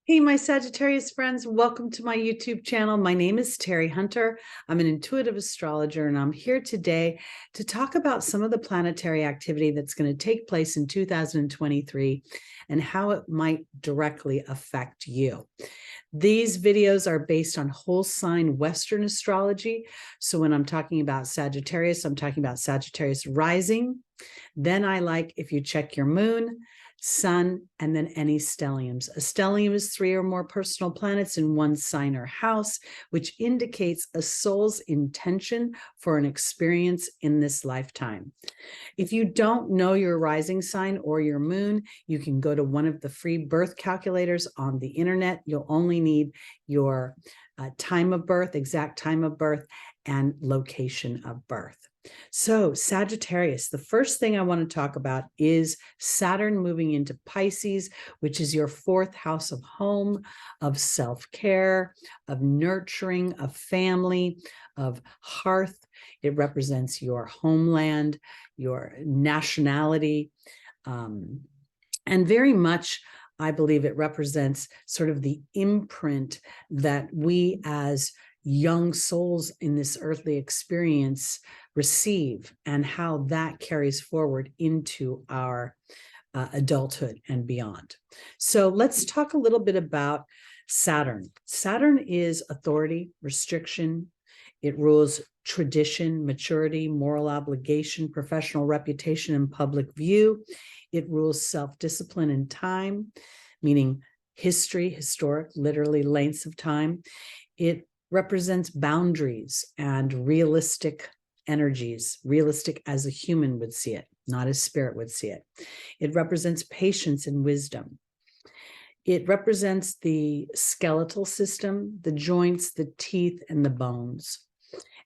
Hey, my Sagittarius friends, welcome to my YouTube channel. My name is Teri Hunter. I'm an intuitive astrologer, and I'm here today to talk about some of the planetary activity that's going to take place in 2023 and how it might directly affect you. These videos are based on whole sign Western astrology. So when I'm talking about Sagittarius, I'm talking about Sagittarius rising. Then I like if you check your moon, sun, and then any stelliums. A stellium is 3 or more personal planets in one sign or house, which indicates a soul's intention for an experience in this lifetime. If you don't know your rising sign or your moon, you can go to one of the free birth calculators on the internet. You'll only need your time of birth, exact time of birth, and location of birth. So Sagittarius, the first thing I want to talk about is Saturn moving into Pisces, which is your 4th house of home, of self-care, of nurturing, of family, of hearth. It represents your homeland, your nationality, and very much, I believe it represents sort of the imprint that we as young souls in this earthly experience receive and how that carries forward into our adulthood and beyond. So let's talk a little bit about Saturn. Saturn is authority, restriction. It rules tradition, maturity, moral obligation, professional reputation, and public view. It rules self-discipline and time, meaning history, historic, literally lengths of time. It represents boundaries and realistic energies, realistic as a human would see it, not as spirit would see it. It represents patience and wisdom. It represents the skeletal system, the joints, the teeth, and the bones.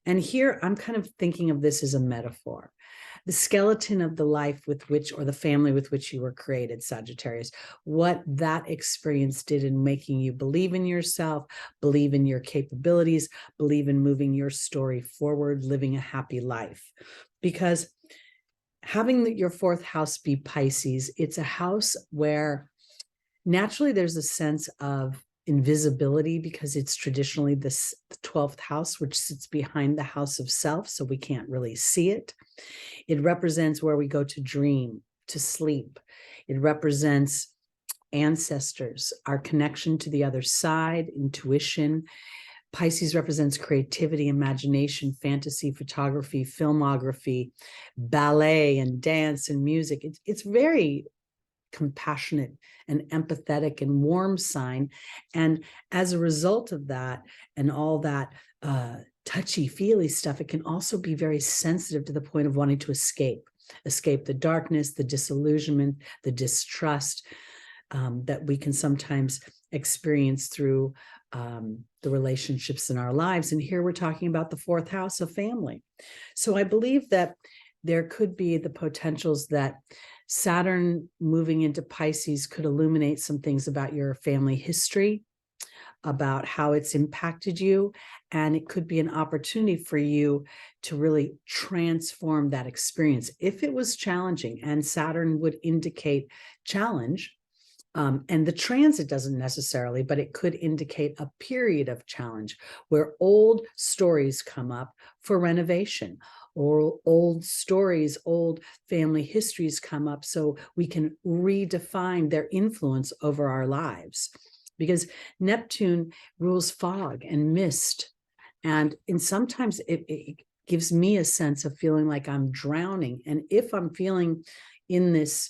And here I'm kind of thinking of this as a metaphor. The skeleton of the life with which, or the family with which you were created, Sagittarius, what that experience did in making you believe in yourself, believe in your capabilities, believe in moving your story forward, living a happy life. Because having your 4th house be Pisces, it's a house where naturally there's a sense of invisibility because it's traditionally the 12th house, which sits behind the house of self, so we can't really see it. It represents where we go to dream, to sleep. It represents ancestors, our connection to the other side, intuition. Pisces represents creativity, imagination, fantasy, photography, filmography, ballet, and dance and music. It's very compassionate and empathetic and warm sign. And as a result of that and all that touchy-feely stuff, it can also be very sensitive to the point of wanting to escape the darkness, the disillusionment, the distrust that we can sometimes experience through the relationships in our lives. And here we're talking about the 4th house of family. So I believe that there could be the potentials that Saturn moving into Pisces could illuminate some things about your family history, about how it's impacted you, and it could be an opportunity for you to really transform that experience. If it was challenging, and Saturn would indicate challenge, and the transit doesn't necessarily, but it could indicate a period of challenge where old stories come up for renovation, or old stories, old family histories come up so we can redefine their influence over our lives. Because Neptune rules fog and mist. And sometimes it gives me a sense of feeling like I'm drowning. And if I'm feeling in this,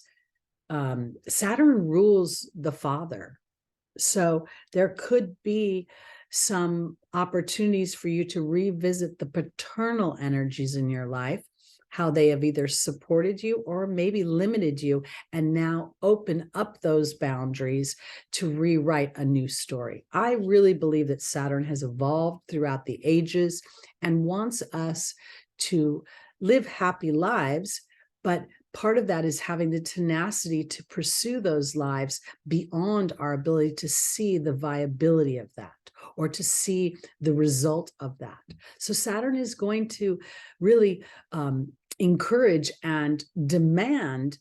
Saturn rules the father. So there could be some opportunities for you to revisit the paternal energies in your life, how they have either supported you or maybe limited you, and now open up those boundaries to rewrite a new story. I really believe that Saturn has evolved throughout the ages and wants us to live happy lives, but part of that is having the tenacity to pursue those lives beyond our ability to see the viability of that or to see the result of that. So Saturn is going to really encourage and demand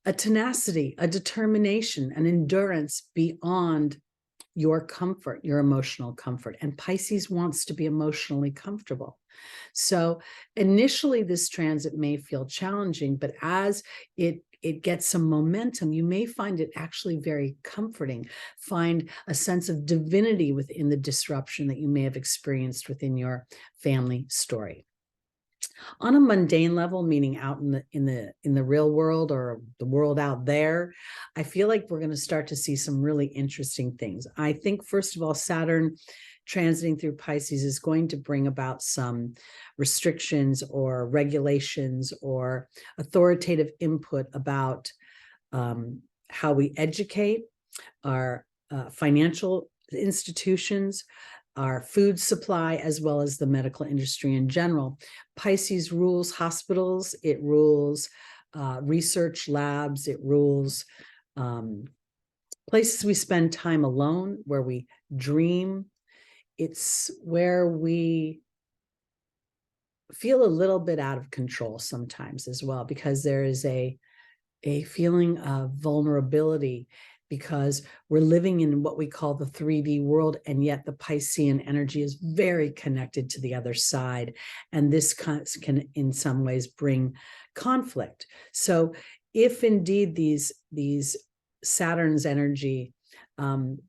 a tenacity, a determination, an endurance beyond your comfort, your emotional comfort. And Pisces wants to be emotionally comfortable. So initially, this transit may feel challenging, but as it gets some momentum, you may find it actually very comforting, find a sense of divinity within the disruption that you may have experienced within your family story. On a mundane level, meaning out in the real world or the world out there, I feel like we're going to start to see some really interesting things. I think, first of all, Saturn transiting through Pisces is going to bring about some restrictions or regulations or authoritative input about how we educate our financial institutions, our food supply, as well as the medical industry in general. Pisces rules hospitals, it rules research labs, it rules places we spend time alone, where we dream. It's where we feel a little bit out of control sometimes as well, because there is a feeling of vulnerability, because we're living in what we call the 3D world, and yet the Piscean energy is very connected to the other side. And this can in some ways bring conflict. So if indeed these Saturn's energy on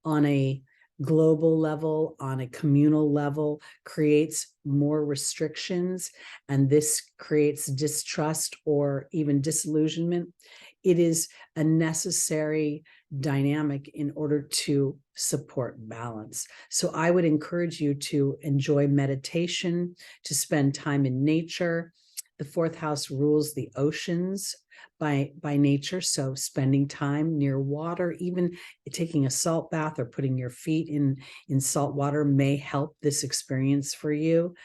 a global level, on a communal level, creates more restrictions, and this creates distrust or even disillusionment, it is a necessary dynamic in order to support balance. So I would encourage you to enjoy meditation, to spend time in nature. The fourth house rules the oceans by nature. So spending time near water, even taking a salt bath or putting your feet in salt water may help this experience for you.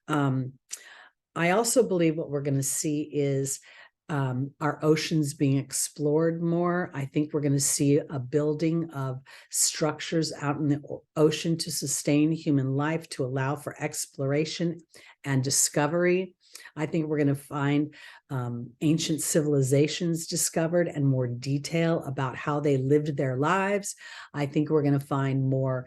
I also believe what we're going to see is our oceans being explored more. I think we're going to see a building of structures out in the ocean to sustain human life, to allow for exploration and discovery. I think we're going to find ancient civilizations discovered and more detail about how they lived their lives. I think we're going to find more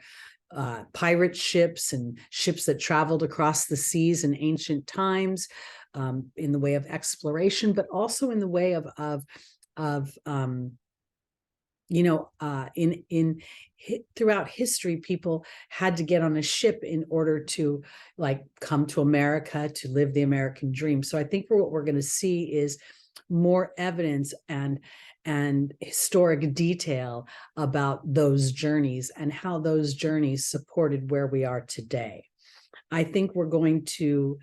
pirate ships and ships that traveled across the seas in ancient times, in the way of exploration, but also in the way of throughout history, people had to get on a ship in order to come to America to live the American dream. So I think what we're going to see is more evidence and historic detail about those journeys and how those journeys supported where we are today. I think we're going to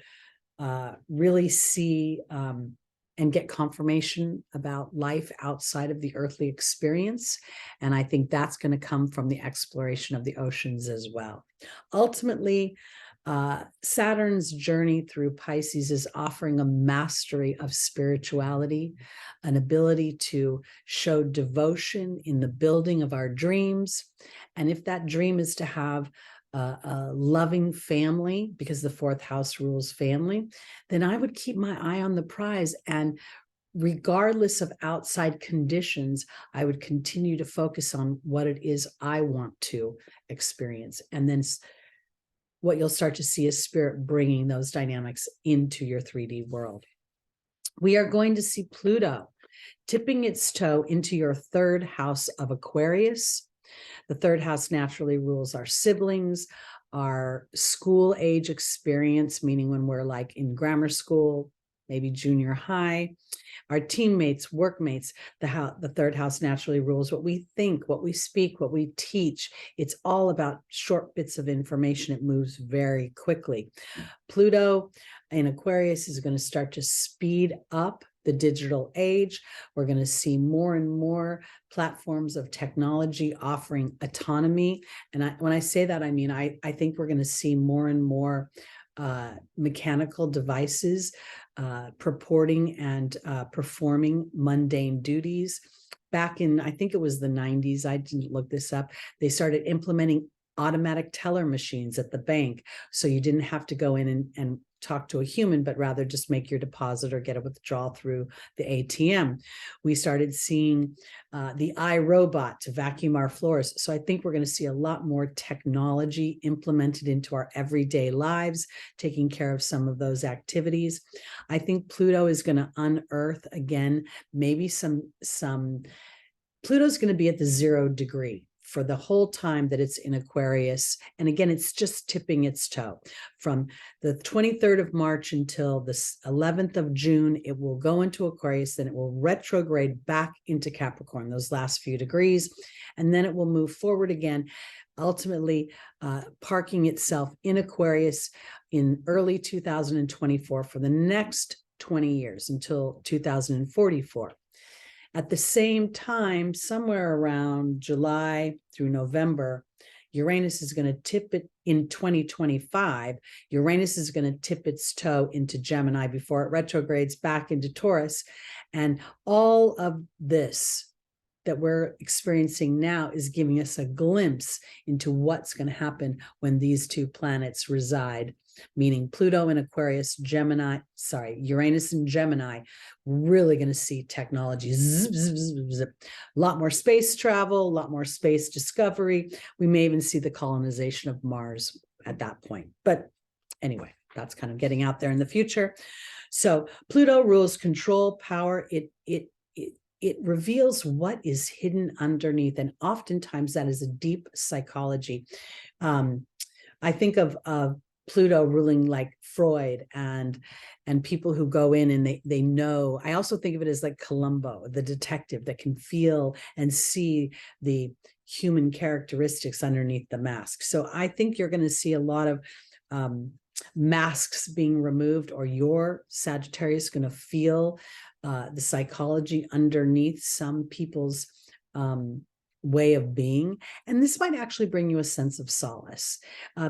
really see and get confirmation about life outside of the earthly experience. And I think that's going to come from the exploration of the oceans as well. Ultimately, Saturn's journey through Pisces is offering a mastery of spirituality, an ability to show devotion in the building of our dreams. And if that dream is to have a loving family, because the fourth house rules family, then I would keep my eye on the prize. And regardless of outside conditions, I would continue to focus on what it is I want to experience. And then what you'll start to see is spirit bringing those dynamics into your 3D world. We are going to see Pluto tipping its toe into your third house of Aquarius. The third house naturally rules our siblings, our school age experience, meaning when we're in grammar school, maybe junior high, our teammates, workmates. The third house naturally rules what we think, what we speak, what we teach. It's all about short bits of information. It moves very quickly. Pluto in Aquarius is going to start to speed up the digital age. We're going to see more and more platforms of technology offering autonomy. And when I say that, I mean, I think we're going to see more and more mechanical devices purporting and performing mundane duties. Back in, I think it was the 90s, I didn't look this up, they started implementing automatic teller machines at the bank. So you didn't have to go in and talk to a human, but rather just make your deposit or get a withdrawal through the ATM. We started seeing the iRobot to vacuum our floors. So I think we're going to see a lot more technology implemented into our everyday lives, taking care of some of those activities. I think Pluto is going to unearth again, maybe Pluto's going to be at the 0 degree for the whole time that it's in Aquarius. And again, it's just tipping its toe. From the 23rd of March until the 11th of June, it will go into Aquarius, then it will retrograde back into Capricorn, those last few degrees, and then it will move forward again, ultimately parking itself in Aquarius in early 2024 for the next 20 years until 2044. At the same time, somewhere around July through November, Uranus is going to tip it in 2025. Uranus is going to tip its toe into Gemini before it retrogrades back into Taurus. And all of this that we're experiencing now is giving us a glimpse into what's going to happen when these two planets reside, meaning Pluto in Aquarius, Uranus in Gemini. Really going to see technology zip, zip, zip, zip. A lot more space travel, a lot more space discovery. We may even see the colonization of Mars at that point. But anyway, that's kind of getting out there in the future. So Pluto rules control, power. It reveals what is hidden underneath, and oftentimes that is a deep psychology. I think of Pluto ruling like Freud and people who go in and they know. I also think of it as like Columbo, the detective that can feel and see the human characteristics underneath the mask. So I think you're going to see a lot of masks being removed, or your Sagittarius going to feel the psychology underneath some people's way of being. And this might actually bring you a sense of solace.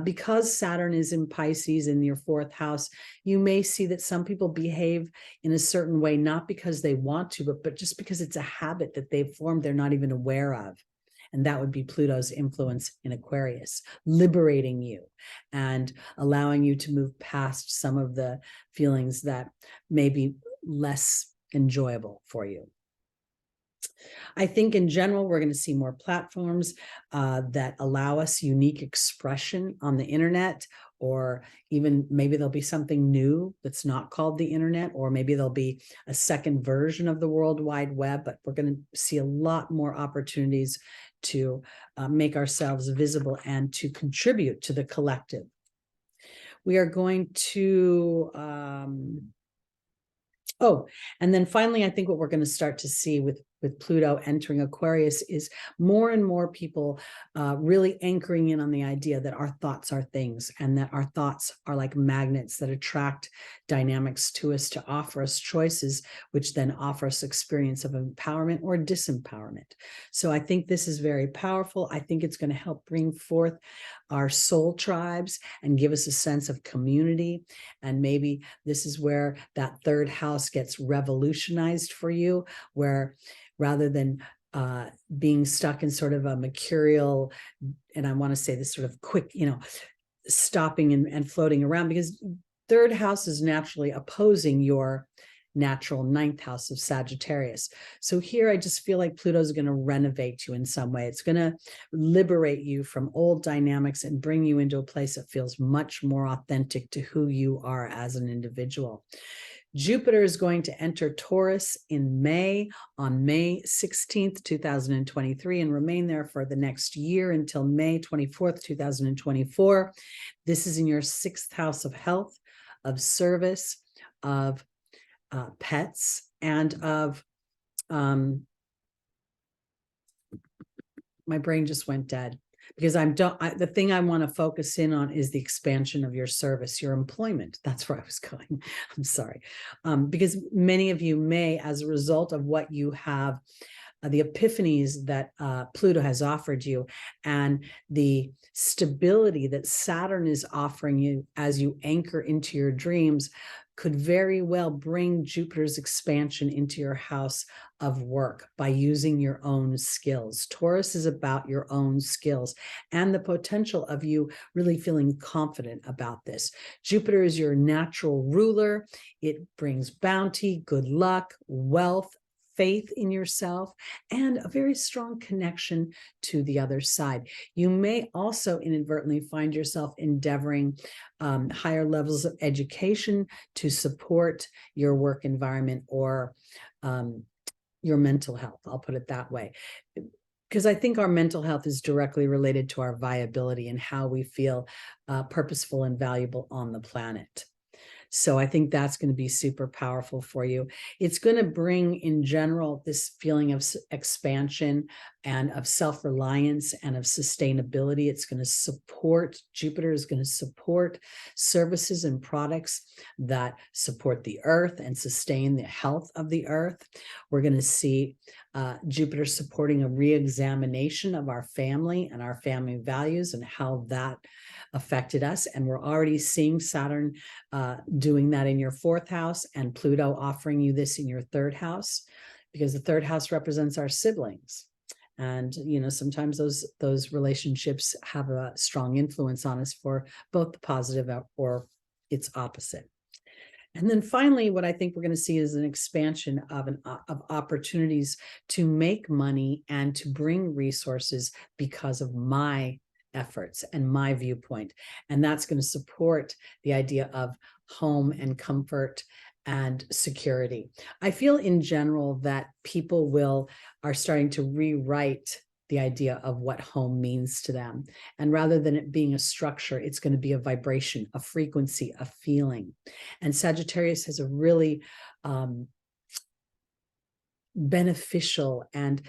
Because Saturn is in Pisces in your 4th house, you may see that some people behave in a certain way, not because they want to, but just because it's a habit that they've formed they're not even aware of. And that would be Pluto's influence in Aquarius, liberating you and allowing you to move past some of the feelings that may be less enjoyable for you. I think in general, we're going to see more platforms that allow us unique expression on the internet, or even maybe there'll be something new that's not called the internet, or maybe there'll be a second version of the World Wide Web, but we're going to see a lot more opportunities to make ourselves visible and to contribute to the collective. We are going to and then finally, I think what we're going to start to see with Pluto entering Aquarius is more and more people really anchoring in on the idea that our thoughts are things, and that our thoughts are like magnets that attract dynamics to us to offer us choices, which then offer us experience of empowerment or disempowerment. So I think this is very powerful. I think it's going to help bring forth our soul tribes and give us a sense of community. And maybe this is where that 3rd house gets revolutionized for you, where rather than being stuck in sort of a mercurial, and I want to say this sort of quick, stopping and floating around, because 3rd house is naturally opposing your natural 9th house of Sagittarius. So here I just feel like Pluto is going to renovate you in some way. It's going to liberate you from old dynamics and bring you into a place that feels much more authentic to who you are as an individual. Jupiter is going to enter Taurus in May, on May 16th, 2023, and remain there for the next year until May 24th, 2024. This is in your 6th house of health, of service, of pets, and of my brain just went dead, because the thing I want to focus in on is the expansion of your service, your employment. That's where I was going. I'm sorry. Because many of you may, as a result of what you have, the epiphanies that Pluto has offered you, and the stability that Saturn is offering you as you anchor into your dreams, could very well bring Jupiter's expansion into your house of work by using your own skills. Taurus is about your own skills and the potential of you really feeling confident about this. Jupiter is your natural ruler. It brings bounty, good luck, wealth, faith in yourself, and a very strong connection to the other side. You may also inadvertently find yourself endeavoring higher levels of education to support your work environment or your mental health. I'll put it that way. Because I think our mental health is directly related to our viability and how we feel purposeful and valuable on the planet. So I think that's going to be super powerful for you. It's going to bring in general this feeling of expansion and of self-reliance and of sustainability. It's going to support, Jupiter is going to support services and products that support the earth and sustain the health of the earth. We're going to see Jupiter supporting a re-examination of our family and our family values and how that affected us. And we're already seeing Saturn doing that in your 4th house and Pluto offering you this in your 3rd house, because the 3rd house represents our siblings. And, you know, sometimes those relationships have a strong influence on us for both the positive or its opposite. And then finally, what I think we're going to see is an expansion of opportunities to make money and to bring resources because of my efforts and my viewpoint. And that's going to support the idea of home and comfort and security. I feel in general that people are starting to rewrite the idea of what home means to them. And rather than it being a structure, it's going to be a vibration, a frequency, a feeling. And Sagittarius has a really beneficial, and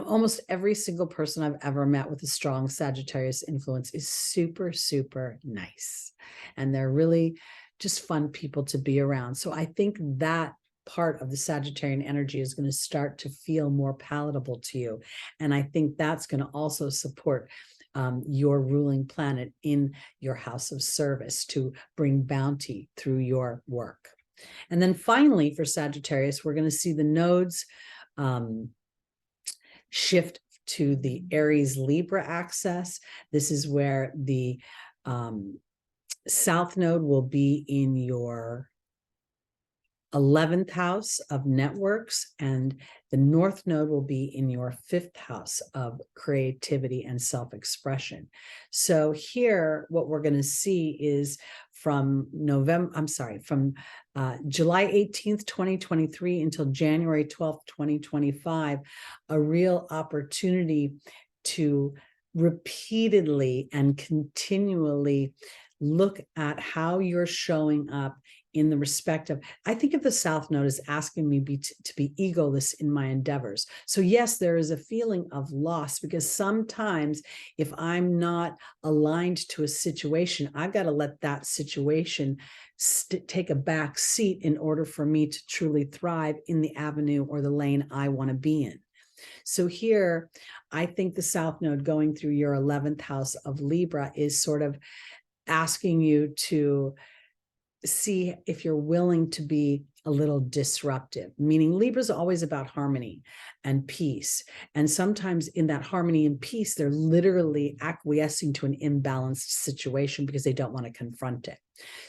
almost every single person I've ever met with a strong Sagittarius influence is super, super nice, and they're really just fun people to be around. So I think that part of the Sagittarian energy is going to start to feel more palatable to you, and I think that's going to also support your ruling planet in your house of service to bring bounty through your work. And then finally, for Sagittarius, we're going to see the nodes shift to the Aries Libra axis. This is where the South node will be in your 11th house of networks, and the North node will be in your 5th house of creativity and self-expression. So here, what we're going to see is from July 18th, 2023 until January 12th, 2025, a real opportunity to repeatedly and continually look at how you're showing up in the respect of, I think of the South Node as asking me to be egoless in my endeavors. So yes, there is a feeling of loss, because sometimes if I'm not aligned to a situation, I've got to let that situation take a back seat in order for me to truly thrive in the avenue or the lane I want to be in. So here, I think the South Node going through your 11th house of Libra is sort of asking you to see if you're willing to be a little disruptive, meaning Libra is always about harmony and peace. And sometimes in that harmony and peace, they're literally acquiescing to an imbalanced situation because they don't want to confront it.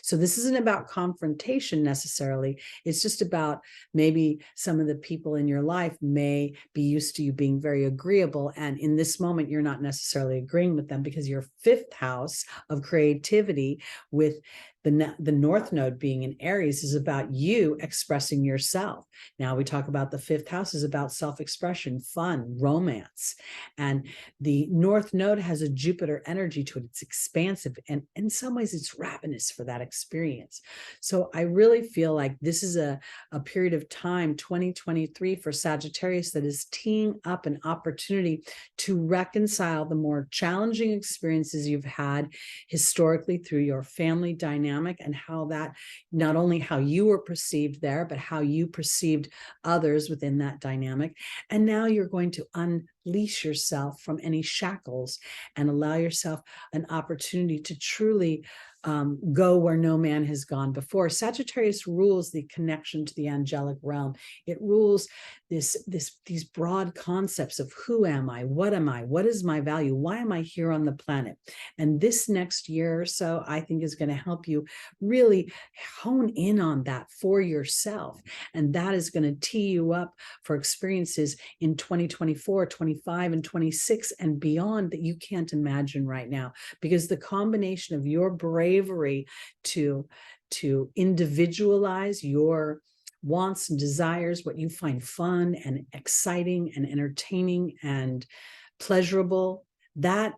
So this isn't about confrontation necessarily. It's just about maybe some of the people in your life may be used to you being very agreeable. And in this moment, you're not necessarily agreeing with them because your 5th house of creativity with the North Node being in Aries is about you expressing yourself. Now we talk about the 5th house is about self-expression, fun, romance. And the North Node has a Jupiter energy to it. It's expansive. And in some ways it's ravenous for that experience. So I really feel like this is a period of time, 2023 for Sagittarius, that is teeing up an opportunity to reconcile the more challenging experiences you've had historically through your family dynamic, and how that, not only how you were perceived there, but how you perceived others within that dynamic. And now you're going to unleash yourself from any shackles and allow yourself an opportunity to truly go where no man has gone before. Sagittarius rules the connection to the angelic realm. It rules these broad concepts of who am I, what is my value, why am I here on the planet? And this next year or so, I think, is going to help you really hone in on that for yourself. And that is going to tee you up for experiences in 2024, 25, and 26 and beyond that you can't imagine right now, because the combination of your bravery to individualize your wants and desires, what you find fun and exciting and entertaining and pleasurable, that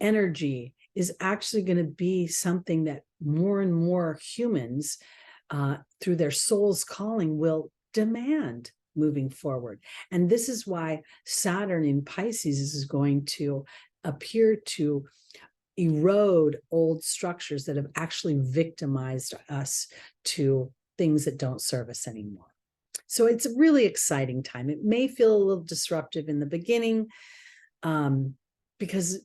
energy is actually going to be something that more and more humans, through their soul's calling, will demand moving forward. And this is why Saturn in Pisces is going to appear to erode old structures that have actually victimized us to things that don't serve us anymore. So it's a really exciting time. It may feel a little disruptive in the beginning, because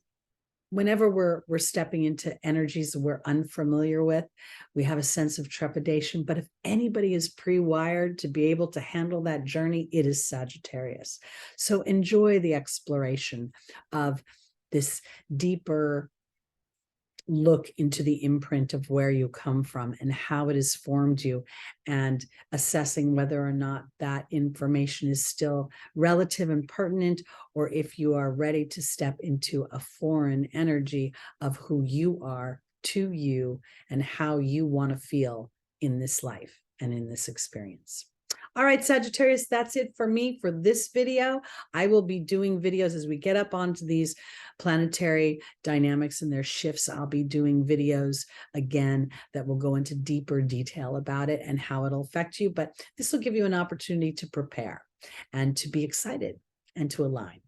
whenever we're stepping into energies we're unfamiliar with, we have a sense of trepidation. But if anybody is pre-wired to be able to handle that journey, it is Sagittarius. So enjoy the exploration of this deeper look into the imprint of where you come from and how it has formed you, and assessing whether or not that information is still relative and pertinent, or if you are ready to step into a foreign energy of who you are to you and how you want to feel in this life and in this experience. All right, Sagittarius, that's it for me for this video. I will be doing videos as we get up onto these planetary dynamics and their shifts. I'll be doing videos again that will go into deeper detail about it and how it'll affect you. But this will give you an opportunity to prepare and to be excited and to align.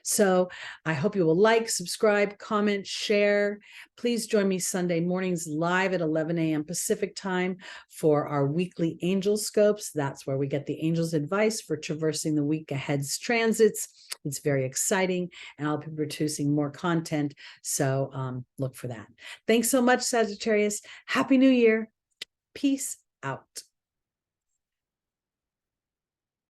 So I hope you will like, subscribe, comment, share. Please join me Sunday mornings live at 11 a.m. Pacific time for our weekly angel scopes. That's where we get the angels' advice for traversing the week ahead's transits. It's very exciting, and I'll be producing more content. So look for that. Thanks so much, Sagittarius. Happy New Year. Peace out.